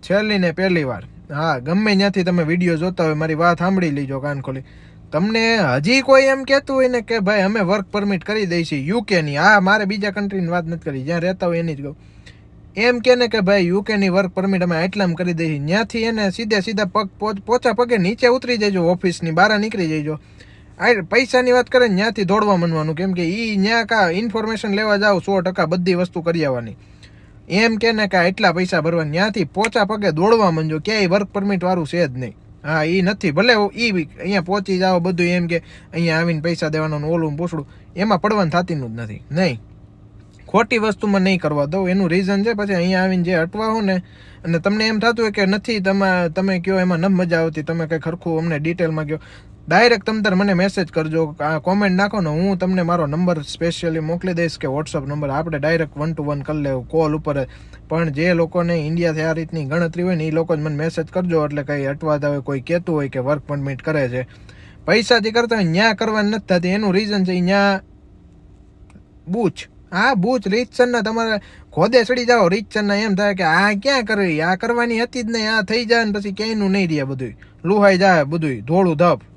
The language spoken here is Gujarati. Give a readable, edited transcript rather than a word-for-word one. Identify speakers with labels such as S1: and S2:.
S1: છેલ્લી ને પહેલી વાર, હા ગમે ત્યાંથી તમે વિડીયો જોતા હોય મારી વાત સાંભળી લીજો કાન ખોલી. તમને હજી કોઈ એમ કહેતું હોય ને કે ભાઈ અમે વર્ક પરમિટ કરી દઈશું યુકેની, હા મારે બીજા કન્ટ્રીની વાત નથી કરી, જ્યાં રહેતા હોય એની જ કહું. એમ કે ને કે ભાઈ યુકેની વર્ક પરમિટ અમે આટલામાં કરી દઈએ, ત્યાંથી એને સીધા પોચા પગે નીચે ઉતરી જજો, ઓફિસની બહાર નીકળી જજો. આ પૈસાની વાત કરે ને ત્યાંથી દોડવા માંડવાનું, કેમ કે એ ત્યાં કા ઇન્ફોર્મેશન લેવા જાવ 100% બધી વસ્તુ કરી આવવાની. એમ કે ને કે એટલા પૈસા ભરવા, ત્યાંથી પોચા પગે દોડવા માંડજો, ક્યાંય વર્ક પરમિટ વાળું છે જ નહીં. હા એ નથી, ભલે એ અહીંયા પહોંચી જાઓ બધું એમ કે અહીંયા આવીને પૈસા દેવાનું ઓલું પૂછડું, એમાં પડવાનું થતીનું જ નથી. નહીં, ખોટી વસ્તુમાં નહીં કરવા દઉં. એનું રીઝન છે પછી અહીંયા આવીને જે અટવા હો ને, અને તમને એમ થતું હોય કે નથી તમે કહો એમાં ન મજા આવતી, તમે કંઈ ખરખું અમને ડિટેલમાં કહો, ડાયરેક્ટ તમે તાર મને મેસેજ કરજો, કોમેન્ટ નાખો ને, હું તમને મારો નંબર સ્પેશિયલી મોકલી દઈશ કે વોટ્સઅપ નંબર, આપણે ડાયરેક્ટ 1 to 1 કરી લેવું કોલ ઉપર. પણ જે લોકોને ઇન્ડિયાથી આ રીતની ગણતરી હોય ને એ લોકો જ મને મેસેજ કરજો, એટલે કંઈ અટવાતા હોય, કોઈ કહેતું હોય કે વર્ક પરમિટ કરે છે પૈસાથી કરતા હોય, ત્યાં કરવાની નથી થતી. એનું રીઝન છે ત્યાં બૂચ, હા બૂચ રીતસરના તમારે ખોદે ચડી જાઓ, રીતસરના એમ થાય કે આ ક્યાં કરવી, આ કરવાની હતી જ નહીં, આ થઈ જાય ને પછી ક્યાંયનું નહીં રહે, બધું લુહાઈ જાય, બધું ધોળું ધપ.